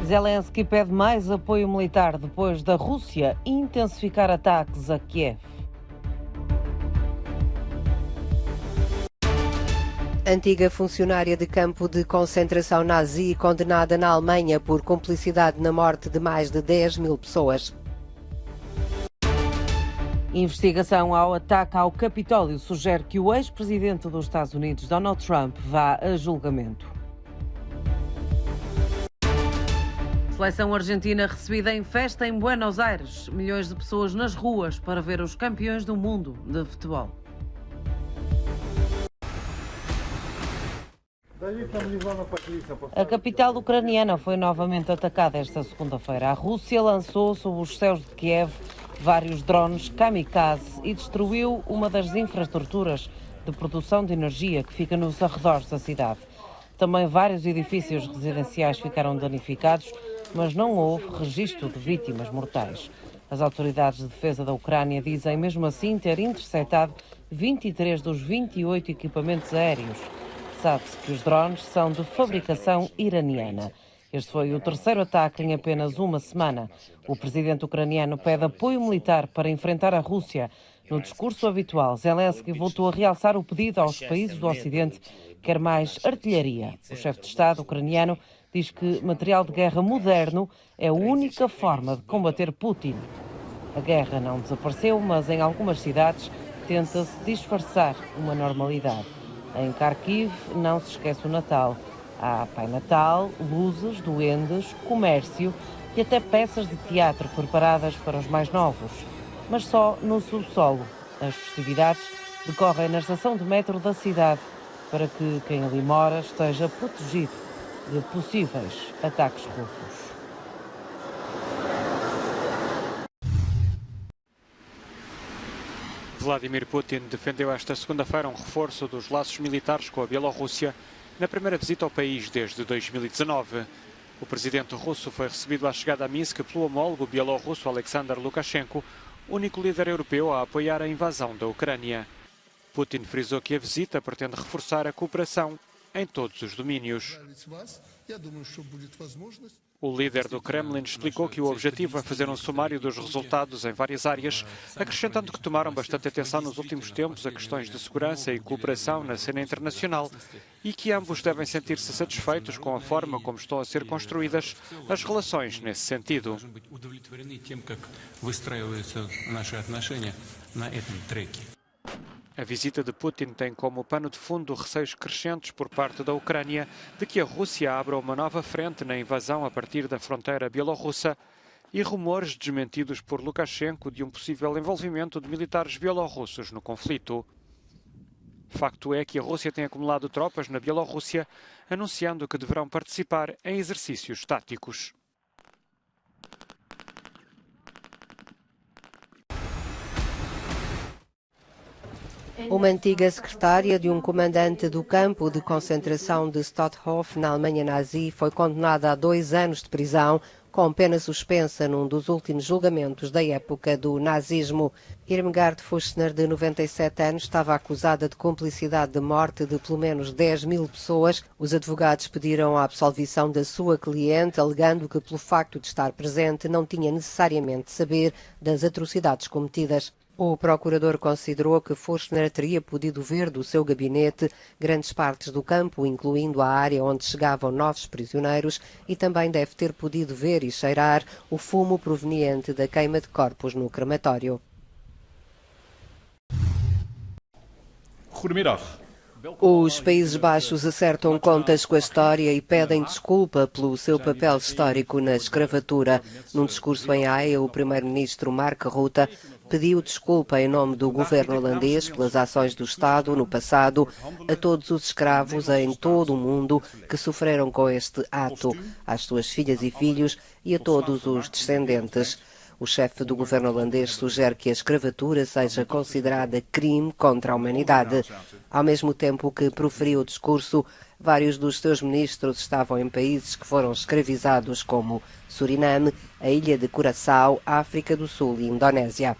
Zelensky pede mais apoio militar depois da Rússia intensificar ataques a Kiev. Antiga funcionária de campo de concentração nazi condenada na Alemanha por cumplicidade na morte de mais de 10.000 pessoas. Investigação ao ataque ao Capitólio sugere que o ex-presidente dos Estados Unidos, Donald Trump, vá a julgamento. Seleção argentina recebida em festa em Buenos Aires. Milhões de pessoas nas ruas para ver os campeões do mundo de futebol. A capital ucraniana foi novamente atacada esta segunda-feira. A Rússia lançou sob os céus de Kiev vários drones kamikaze e destruiu uma das infraestruturas de produção de energia que fica nos arredores da cidade. Também vários edifícios residenciais ficaram danificados, mas não houve registro de vítimas mortais. As autoridades de defesa da Ucrânia dizem mesmo assim ter interceptado 23 dos 28 equipamentos aéreos. Sabe-se que os drones são de fabricação iraniana. Este foi o terceiro ataque em apenas uma semana. O presidente ucraniano pede apoio militar para enfrentar a Rússia. No discurso habitual, Zelensky voltou a realçar o pedido aos países do Ocidente que quer mais artilharia. O chefe de Estado ucraniano diz que material de guerra moderno é a única forma de combater Putin. A guerra não desapareceu, mas em algumas cidades tenta-se disfarçar uma normalidade. Em Kharkiv não se esquece o Natal. Há Pai Natal, luzes, duendes, comércio e até peças de teatro preparadas para os mais novos. Mas só no subsolo. As festividades decorrem na estação de metro da cidade para que quem ali mora esteja protegido de possíveis ataques russos. Vladimir Putin defendeu esta segunda-feira um reforço dos laços militares com a Bielorrússia na primeira visita ao país desde 2019. O presidente russo foi recebido à chegada a Minsk pelo homólogo bielorrusso Alexander Lukashenko, único líder europeu a apoiar a invasão da Ucrânia. Putin frisou que a visita pretende reforçar a cooperação em todos os domínios. O líder do Kremlin explicou que o objetivo é fazer um sumário dos resultados em várias áreas, acrescentando que tomaram bastante atenção nos últimos tempos a questões de segurança e cooperação na cena internacional e que ambos devem sentir-se satisfeitos com a forma como estão a ser construídas as relações nesse sentido. A visita de Putin tem como pano de fundo receios crescentes por parte da Ucrânia de que a Rússia abra uma nova frente na invasão a partir da fronteira bielorrussa e rumores desmentidos por Lukashenko de um possível envolvimento de militares bielorrussos no conflito. Facto é que a Rússia tem acumulado tropas na Bielorrússia, anunciando que deverão participar em exercícios táticos. Uma antiga secretária de um comandante do campo de concentração de Stutthof, na Alemanha nazi, foi condenada a 2 anos de prisão, com pena suspensa num dos últimos julgamentos da época do nazismo. Irmgard Fuchsner, de 97 anos, estava acusada de cumplicidade de morte de pelo menos 10.000 pessoas. Os advogados pediram a absolvição da sua cliente, alegando que, pelo facto de estar presente, não tinha necessariamente de saber das atrocidades cometidas. O procurador considerou que Fuchsner teria podido ver do seu gabinete grandes partes do campo, incluindo a área onde chegavam novos prisioneiros, e também deve ter podido ver e cheirar o fumo proveniente da queima de corpos no crematório. Os Países Baixos acertam contas com a história e pedem desculpa pelo seu papel histórico na escravatura. Num discurso em Haia, o primeiro-ministro Mark Rutte pediu desculpa em nome do governo holandês pelas ações do Estado no passado a todos os escravos em todo o mundo que sofreram com este ato, às suas filhas e filhos e a todos os descendentes. O chefe do governo holandês sugere que a escravatura seja considerada crime contra a humanidade. Ao mesmo tempo que proferiu o discurso, vários dos seus ministros estavam em países que foram escravizados, como Suriname, a ilha de Curaçao, África do Sul e Indonésia.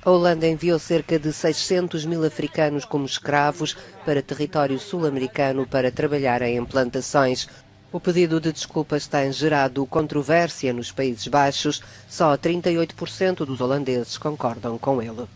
A Holanda enviou cerca de 600.000 africanos como escravos para território sul-americano para trabalhar em plantações. O pedido de desculpas tem gerado controvérsia nos Países Baixos. Só 38% dos holandeses concordam com ele.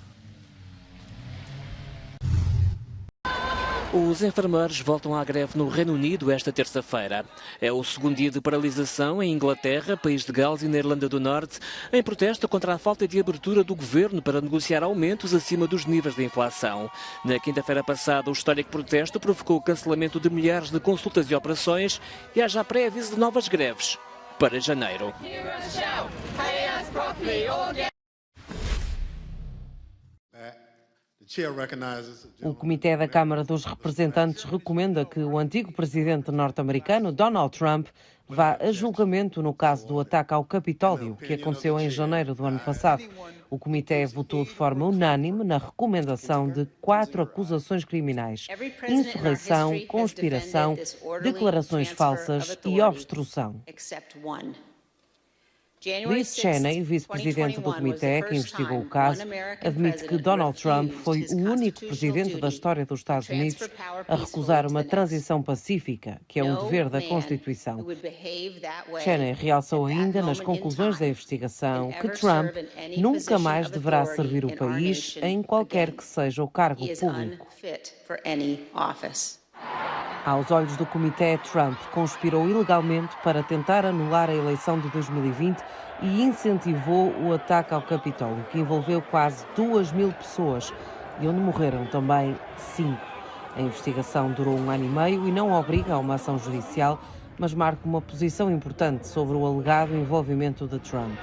Os enfermeiros voltam à greve no Reino Unido esta terça-feira. É o segundo dia de paralisação em Inglaterra, País de Gales e na Irlanda do Norte, em protesto contra a falta de abertura do governo para negociar aumentos acima dos níveis de inflação. Na quinta-feira passada, o histórico protesto provocou o cancelamento de milhares de consultas e operações e há já pré-aviso de novas greves para janeiro. O Comitê da Câmara dos Representantes recomenda que o antigo presidente norte-americano, Donald Trump, vá a julgamento no caso do ataque ao Capitólio, que aconteceu em janeiro do ano passado. O Comitê votou de forma unânime na recomendação de 4 acusações criminais: insurreição, conspiração, declarações falsas e obstrução. Liz Cheney, vice-presidente do comitê que investigou o caso, admite que Donald Trump foi o único presidente da história dos Estados Unidos a recusar uma transição pacífica, que é um dever da Constituição. Cheney realçou ainda nas conclusões da investigação que Trump nunca mais deverá servir o país em qualquer que seja o cargo público. Aos olhos do comitê, Trump conspirou ilegalmente para tentar anular a eleição de 2020 e incentivou o ataque ao Capitólio, que envolveu quase 2.000 pessoas e onde morreram também 5. A investigação durou 1 ano e meio e não obriga a uma ação judicial, mas marca uma posição importante sobre o alegado envolvimento de Trump.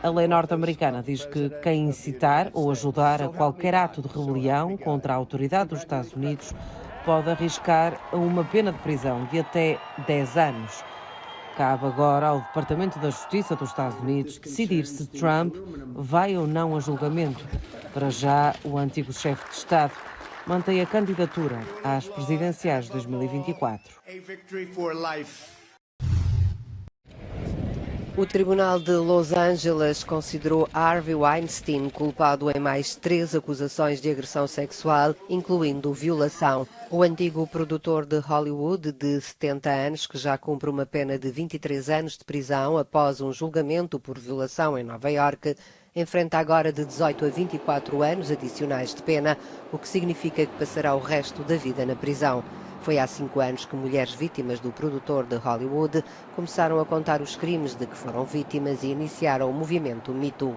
A lei norte-americana diz que quem incitar ou ajudar a qualquer ato de rebelião contra a autoridade dos Estados Unidos pode arriscar a uma pena de prisão de até 10 anos. Cabe agora ao Departamento da Justiça dos Estados Unidos decidir se Trump vai ou não a julgamento. Para já, o antigo chefe de Estado mantém a candidatura às presidenciais de 2024. O Tribunal de Los Angeles considerou Harvey Weinstein culpado em mais 3 acusações de agressão sexual, incluindo violação. O antigo produtor de Hollywood, de 70 anos, que já cumpre uma pena de 23 anos de prisão após um julgamento por violação em Nova Iorque, enfrenta agora de 18 a 24 anos adicionais de pena, o que significa que passará o resto da vida na prisão. Foi há 5 anos que mulheres vítimas do produtor de Hollywood começaram a contar os crimes de que foram vítimas e iniciaram o movimento Me Too.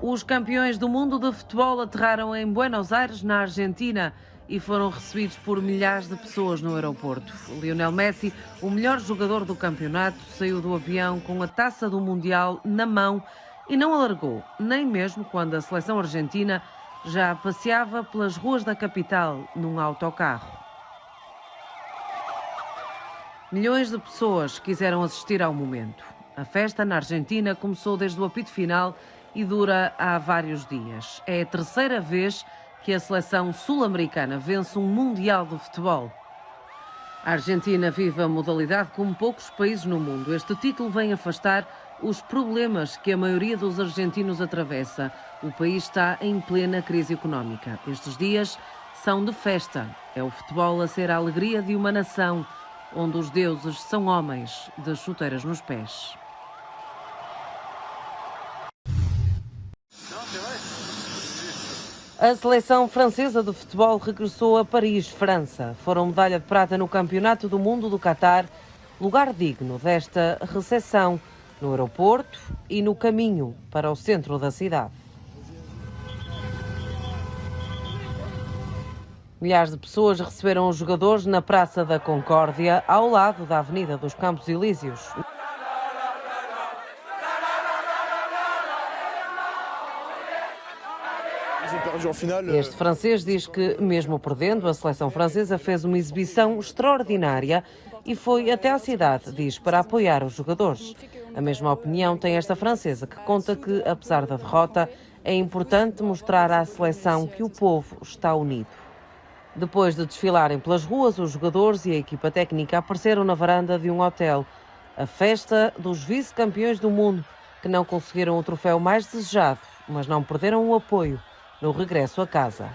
Os campeões do mundo de futebol aterraram em Buenos Aires, na Argentina, e foram recebidos por milhares de pessoas no aeroporto. Lionel Messi, o melhor jogador do campeonato, saiu do avião com a taça do Mundial na mão e não a largou, nem mesmo quando a seleção argentina já passeava pelas ruas da capital num autocarro. Milhões de pessoas quiseram assistir ao momento. A festa na Argentina começou desde o apito final e dura há vários dias. É a terceira vez que a seleção sul-americana vence um Mundial de Futebol. A Argentina vive a modalidade como poucos países no mundo. Este título vem afastar os problemas que a maioria dos argentinos atravessa. O país está em plena crise económica. Estes dias são de festa. É o futebol a ser a alegria de uma nação, onde os deuses são homens de chuteiras nos pés. A seleção francesa de futebol regressou a Paris, França. Foram medalha de prata no Campeonato do Mundo do Qatar, lugar digno desta recepção no aeroporto e no caminho para o centro da cidade. Milhares de pessoas receberam os jogadores na Praça da Concórdia, ao lado da Avenida dos Campos Elíseos. Este francês diz que, mesmo perdendo, a seleção francesa fez uma exibição extraordinária e foi até à cidade, diz, para apoiar os jogadores. A mesma opinião tem esta francesa, que conta que, apesar da derrota, é importante mostrar à seleção que o povo está unido. Depois de desfilarem pelas ruas, os jogadores e a equipa técnica apareceram na varanda de um hotel. A festa dos vice-campeões do mundo, que não conseguiram o troféu mais desejado, mas não perderam o apoio no regresso a casa.